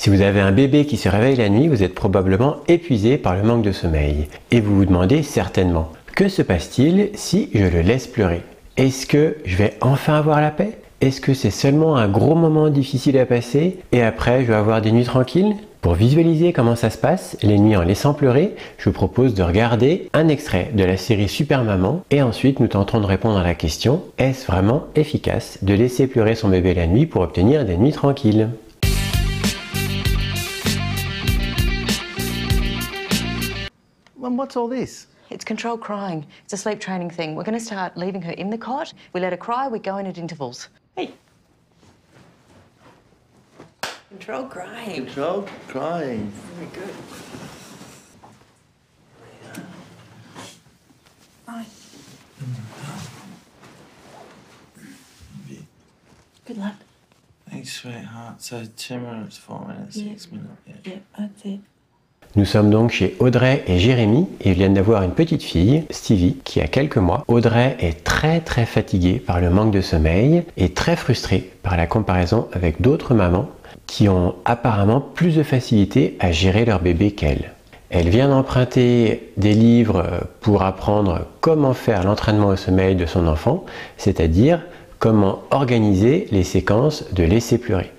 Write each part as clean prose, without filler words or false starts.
Si vous avez un bébé qui se réveille la nuit, vous êtes probablement épuisé par le manque de sommeil. Et vous vous demandez certainement, que se passe-t-il si je le laisse pleurer? Est-ce que je vais enfin avoir la paix? Est-ce que c'est seulement un gros moment difficile à passer et après je vais avoir des nuits tranquilles? Pour visualiser comment ça se passe, les nuits en laissant pleurer, je vous propose de regarder un extrait de la série Super Maman et ensuite nous tenterons de répondre à la question: est-ce vraiment efficace de laisser pleurer son bébé la nuit pour obtenir des nuits tranquilles? Mum, what's all this? It's controlled crying. It's a sleep training thing. We're going to start leaving her in the cot. We let her cry, we go in at intervals. Hey. Controlled crying. Controlled crying. Very good. Bye. Good luck. Thanks, sweetheart. So 2 minutes, 4 minutes, 6 minutes. Yeah, that's it. Nous sommes donc chez Audrey et Jérémy et ils viennent d'avoir une petite fille, Stevie, qui a quelques mois. Audrey est très fatiguée par le manque de sommeil et très frustrée par la comparaison avec d'autres mamans qui ont apparemment plus de facilité à gérer leur bébé qu'elle. Elle vient d'emprunter des livres pour apprendre comment faire l'entraînement au sommeil de son enfant, c'est-à-dire comment organiser les séquences de laisser pleurer.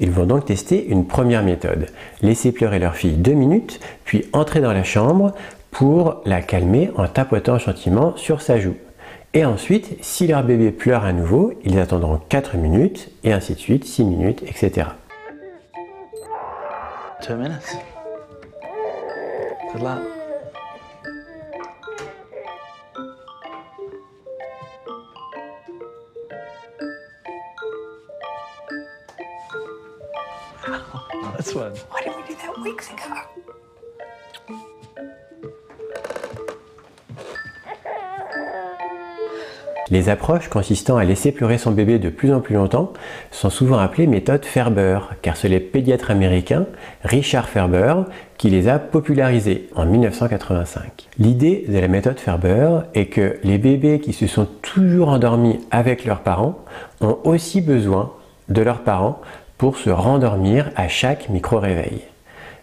Ils vont donc tester une première méthode. Laisser pleurer leur fille 2 minutes, puis entrer dans la chambre pour la calmer en tapotant gentiment sur sa joue. Et ensuite, si leur bébé pleure à nouveau, ils attendront 4 minutes, et ainsi de suite, 6 minutes, etc. 2 minutes. Good luck. That's one. Why didn't we do that weeks ago? Les approches consistant à laisser pleurer son bébé de plus en plus longtemps sont souvent appelées méthodes Ferber, car c'est le pédiatre américain Richard Ferber qui les a popularisées en 1985. L'idée de la méthode Ferber est que les bébés qui se sont toujours endormis avec leurs parents ont aussi besoin de leurs parents pour se rendormir à chaque micro-réveil.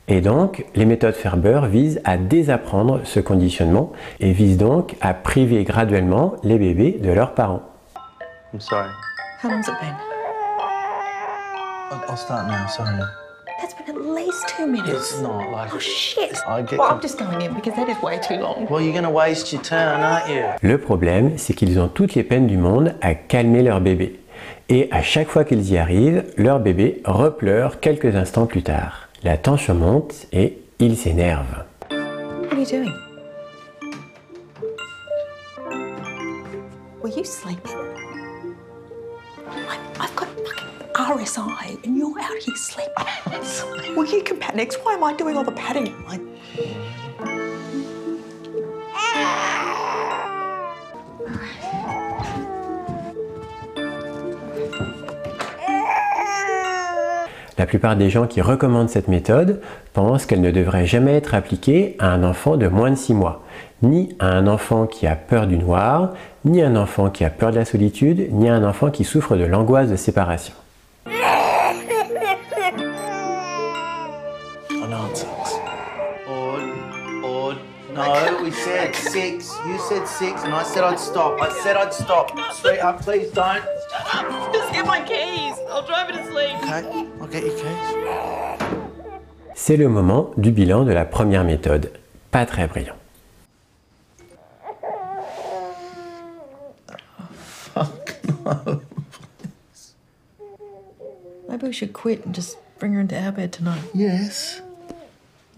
Et donc, les méthodes Ferber visent à désapprendre ce conditionnement et visent donc à priver graduellement les bébés de leurs parents. I'm sorry. How long's it been? I'll start now, sorry. That's been at least 2 minutes. It's not like... Oh, shit. I get... Well, I'm just going in because that is way too long. Well, you're going to waste your turn, aren't you? Le problème, c'est qu'ils ont toutes les peines du monde à calmer leur bébé. Et à chaque fois qu'ils y arrivent, leur bébé repleure quelques instants plus tard. La tension monte et ils s'énervent. What are you doing? Were you sleeping? I've got fucking RSI and you're out here sleeping. Well, you can pat next. Why am I doing all the patting? La plupart des gens qui recommandent cette méthode pensent qu'elle ne devrait jamais être appliquée à un enfant de moins de 6 mois, ni à un enfant qui a peur du noir, ni à un enfant qui a peur de la solitude, ni à un enfant qui souffre de l'angoisse de séparation. I know it sucks. No, we said 6. You said 6 and I said I'd stop. I said I'd stop. Sweetheart, please don't. Shut up! Just get my keys. I'll drive her to sleep. Okay, I'll get your keys. C'est le moment du bilan de la première méthode. Pas très brillant. Fuck no. Maybe we should quit and just bring her into our bed tonight. Yes.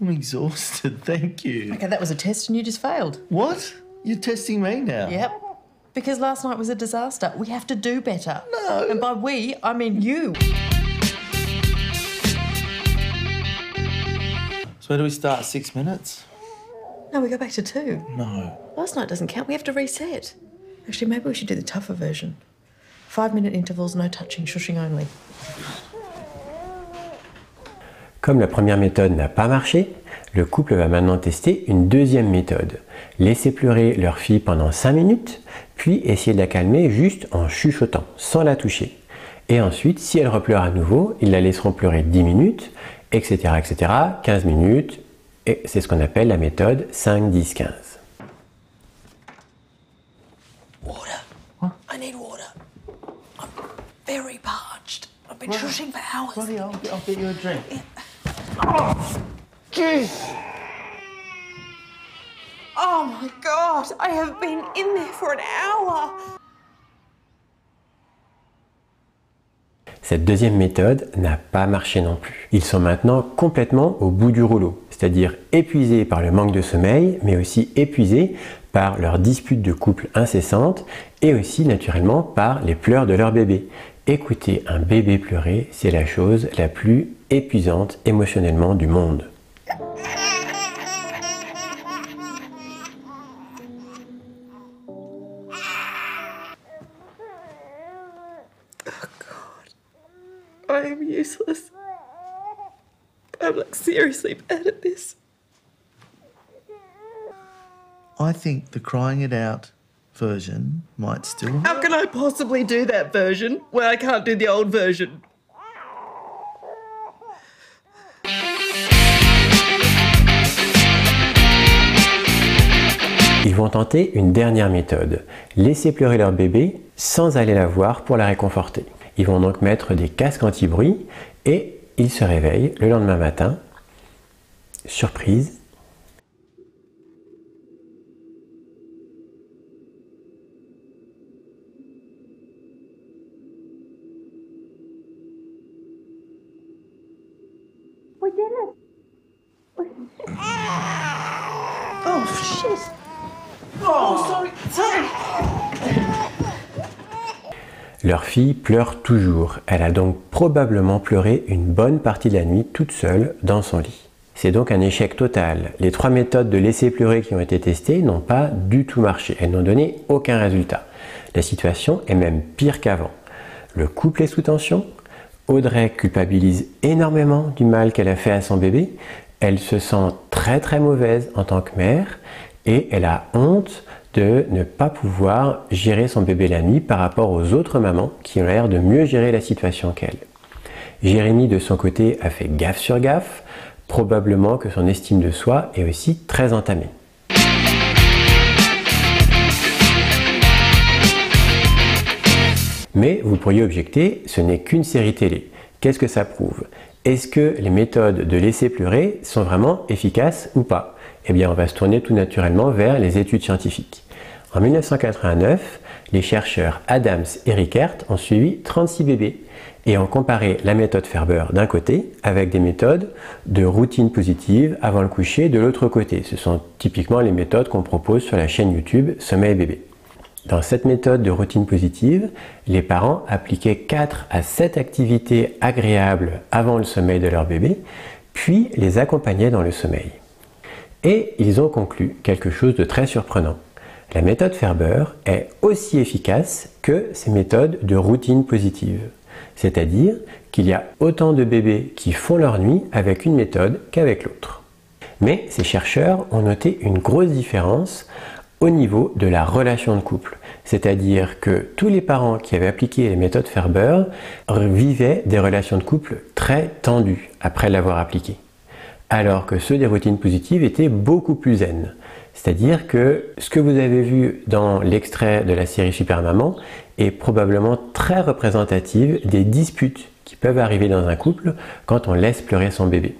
I'm exhausted, thank you. Okay, that was a test and you just failed. What? You're testing me now? Yep. Because last night was a disaster. We have to do better. No. And by we, I mean you. So where do we start? 6 minutes? No, we go back to 2. No. Last night doesn't count. We have to reset. Actually, maybe we should do the tougher version. 5-minute intervals, no touching, shushing only. Comme la première méthode n'a pas marché, Le couple va maintenant tester une deuxième méthode. Laisser pleurer leur fille pendant 5 minutes, puis essayer de la calmer juste en chuchotant, sans la toucher. Et ensuite, si elle repleure à nouveau, ils la laisseront pleurer 10 minutes, etc., etc., 15 minutes, et c'est ce qu'on appelle la méthode 5-10-15. Water. I need water. I'm very parched. I've been shushing for hours. Bloody, I'll get you a drink. Oh my God, I have been in there for an hour. Cette deuxième méthode n'a pas marché non plus. Ils sont maintenant complètement au bout du rouleau, c'est-à-dire épuisés par le manque de sommeil, mais aussi épuisés par leurs disputes de couple incessantes et aussi naturellement par les pleurs de leur bébé. Écouter un bébé pleurer, c'est la chose la plus épuisante émotionnellement du monde. I am useless. I'm like seriously bad at this. I think the crying it out version might still. How can I possibly do that version when I can't do the old version? Ils vont tenter une dernière méthode, laisser pleurer leur bébé sans aller la voir pour la réconforter. Ils vont donc mettre des casques anti-bruit et ils se réveillent le lendemain matin. Surprise. We did it. Oh shit! Oh, sorry. Leur fille pleure toujours. Elle a donc probablement pleuré une bonne partie de la nuit toute seule dans son lit. C'est donc un échec total. Les 3 méthodes de laisser pleurer qui ont été testées n'ont pas du tout marché. Elles n'ont donné aucun résultat. La situation est même pire qu'avant. Le couple est sous tension. Audrey culpabilise énormément du mal qu'elle a fait à son bébé. Elle se sent très mauvaise en tant que mère et elle a honte de ne pas pouvoir gérer son bébé la nuit par rapport aux autres mamans qui ont l'air de mieux gérer la situation qu'elle. Jérémy de son côté a fait gaffe sur gaffe, probablement que son estime de soi est aussi très entamée. Mais vous pourriez objecter, ce n'est qu'une série télé. Qu'est-ce que ça prouve? Est-ce que les méthodes de laisser pleurer sont vraiment efficaces ou pas? Eh bien, on va se tourner tout naturellement vers les études scientifiques. En 1989, les chercheurs Adams et Rickert ont suivi 36 bébés et ont comparé la méthode Ferber d'un côté avec des méthodes de routine positive avant le coucher de l'autre côté. Ce sont typiquement les méthodes qu'on propose sur la chaîne YouTube Sommeil Bébé. Dans cette méthode de routine positive, les parents appliquaient 4 à 7 activités agréables avant le sommeil de leur bébé, puis les accompagnaient dans le sommeil. Et ils ont conclu quelque chose de très surprenant. La méthode Ferber est aussi efficace que ces méthodes de routine positive. C'est-à-dire qu'il y a autant de bébés qui font leur nuit avec une méthode qu'avec l'autre. Mais ces chercheurs ont noté une grosse différence au niveau de la relation de couple. C'est-à-dire que tous les parents qui avaient appliqué les méthodes Ferber vivaient des relations de couple très tendues après l'avoir appliquées. Alors que ceux des routines positives étaient beaucoup plus zen. C'est-à-dire que ce que vous avez vu dans l'extrait de la série Super Maman est probablement très représentative des disputes qui peuvent arriver dans un couple quand on laisse pleurer son bébé.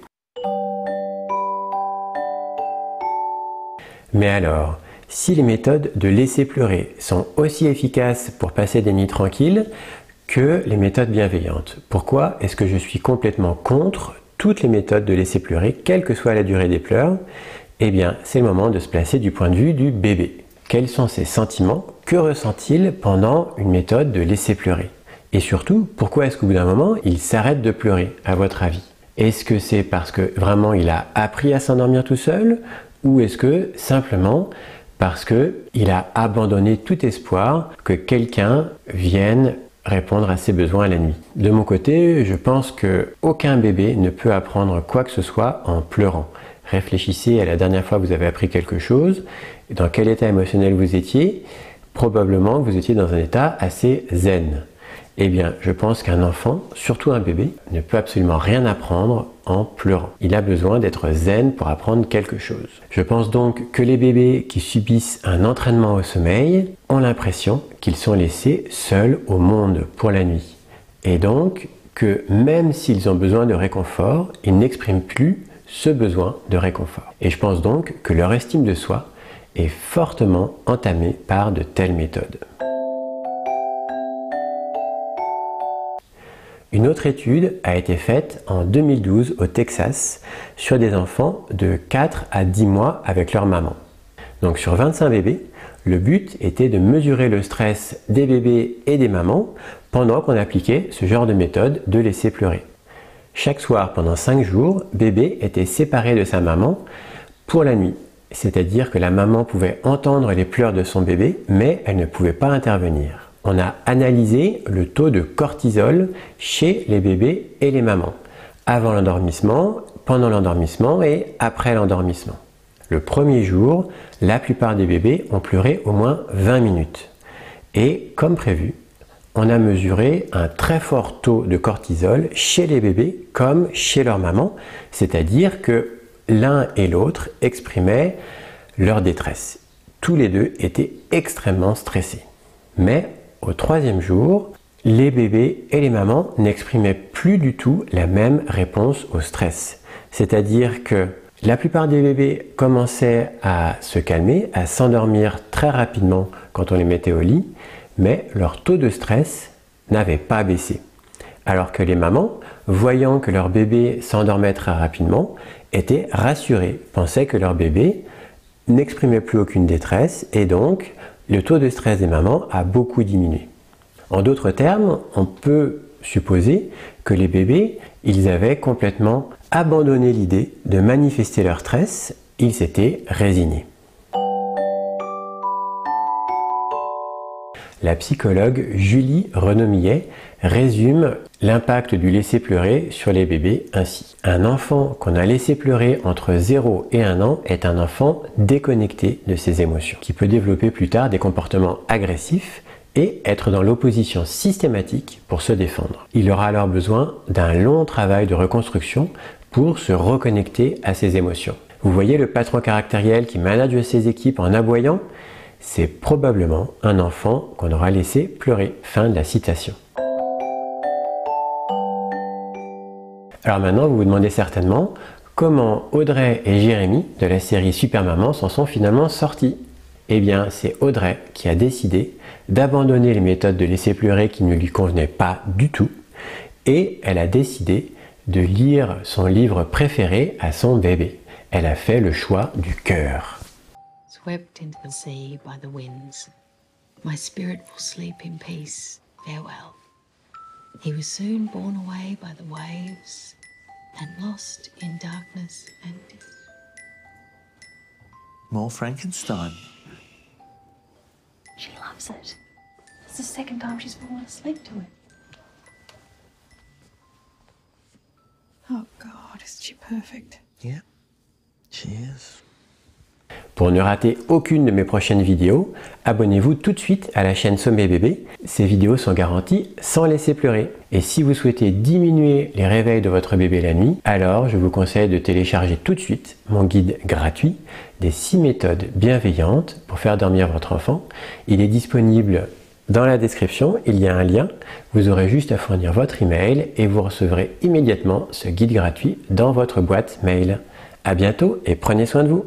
Mais alors, si les méthodes de laisser pleurer sont aussi efficaces pour passer des nuits tranquilles que les méthodes bienveillantes, pourquoi est-ce que je suis complètement contre toutes les méthodes de laisser pleurer, quelle que soit la durée des pleurs? Eh bien, c'est le moment de se placer du point de vue du bébé. Quels sont ses sentiments? Que ressent-il pendant une méthode de laisser pleurer? Et surtout, pourquoi est-ce qu'au bout d'un moment, il s'arrête de pleurer, à votre avis? Est-ce que c'est parce que vraiment il a appris à s'endormir tout seul? Ou est-ce que simplement parce qu'il a abandonné tout espoir que quelqu'un vienne répondre à ses besoins la nuit? De mon côté, je pense qu'aucun bébé ne peut apprendre quoi que ce soit en pleurant. Réfléchissez à la dernière fois que vous avez appris quelque chose, dans quel état émotionnel vous étiez. Probablement que vous étiez dans un état assez zen. Eh bien, je pense qu'un enfant, surtout un bébé, ne peut absolument rien apprendre en pleurant. Il a besoin d'être zen pour apprendre quelque chose. Je pense donc que les bébés qui subissent un entraînement au sommeil ont l'impression qu'ils sont laissés seuls au monde pour la nuit. Et donc que même s'ils ont besoin de réconfort, ils n'expriment plus ce besoin de réconfort. Et je pense donc que leur estime de soi est fortement entamée par de telles méthodes. Une autre étude a été faite en 2012 au Texas sur des enfants de 4 à 10 mois avec leur maman. Donc sur 25 bébés, le but était de mesurer le stress des bébés et des mamans pendant qu'on appliquait ce genre de méthode de laisser pleurer. Chaque soir pendant 5 jours, bébé était séparé de sa maman pour la nuit. C'est-à-dire que la maman pouvait entendre les pleurs de son bébé, mais elle ne pouvait pas intervenir. On a analysé le taux de cortisol chez les bébés et les mamans, avant l'endormissement, pendant l'endormissement et après l'endormissement. Le premier jour, la plupart des bébés ont pleuré au moins 20 minutes. Et comme prévu, on a mesuré un très fort taux de cortisol chez les bébés comme chez leur maman, c'est-à-dire que l'un et l'autre exprimaient leur détresse. Tous les deux étaient extrêmement stressés. Mais au troisième jour, les bébés et les mamans n'exprimaient plus du tout la même réponse au stress. C'est-à-dire que la plupart des bébés commençaient à se calmer, à s'endormir très rapidement quand on les mettait au lit, mais leur taux de stress n'avait pas baissé. Alors que les mamans, voyant que leur bébé s'endormait très rapidement, étaient rassurées, pensaient que leur bébé n'exprimait plus aucune détresse et donc le taux de stress des mamans a beaucoup diminué. En d'autres termes, on peut supposer que les bébés, ils avaient complètement abandonné l'idée de manifester leur stress, ils s'étaient résignés. La psychologue Julie Renaud-Millet résume l'impact du laisser pleurer sur les bébés ainsi. Un enfant qu'on a laissé pleurer entre 0 et 1 an est un enfant déconnecté de ses émotions, qui peut développer plus tard des comportements agressifs et être dans l'opposition systématique pour se défendre. Il aura alors besoin d'un long travail de reconstruction pour se reconnecter à ses émotions. Vous voyez le patron caractériel qui manage ses équipes en aboyant? C'est probablement un enfant qu'on aura laissé pleurer. Fin de la citation. Alors maintenant, vous vous demandez certainement comment Audrey et Jérémy de la série Super Maman s'en sont finalement sortis. Eh bien, c'est Audrey qui a décidé d'abandonner les méthodes de laisser pleurer qui ne lui convenaient pas du tout et elle a décidé de lire son livre préféré à son bébé. Elle a fait le choix du cœur. Swept into the sea by the winds, my spirit will sleep in peace, farewell. He was soon borne away by the waves and lost in darkness and death. More Frankenstein. She loves it. It's the second time she's fallen asleep to it. Oh God, isn't she perfect? Yeah, she is. Pour ne rater aucune de mes prochaines vidéos, abonnez-vous tout de suite à la chaîne Sommeil Bébé. Ces vidéos sont garanties sans laisser pleurer. Et si vous souhaitez diminuer les réveils de votre bébé la nuit, alors je vous conseille de télécharger tout de suite mon guide gratuit des 6 méthodes bienveillantes pour faire dormir votre enfant. Il est disponible dans la description, il y a un lien. Vous aurez juste à fournir votre email et vous recevrez immédiatement ce guide gratuit dans votre boîte mail. À bientôt et prenez soin de vous.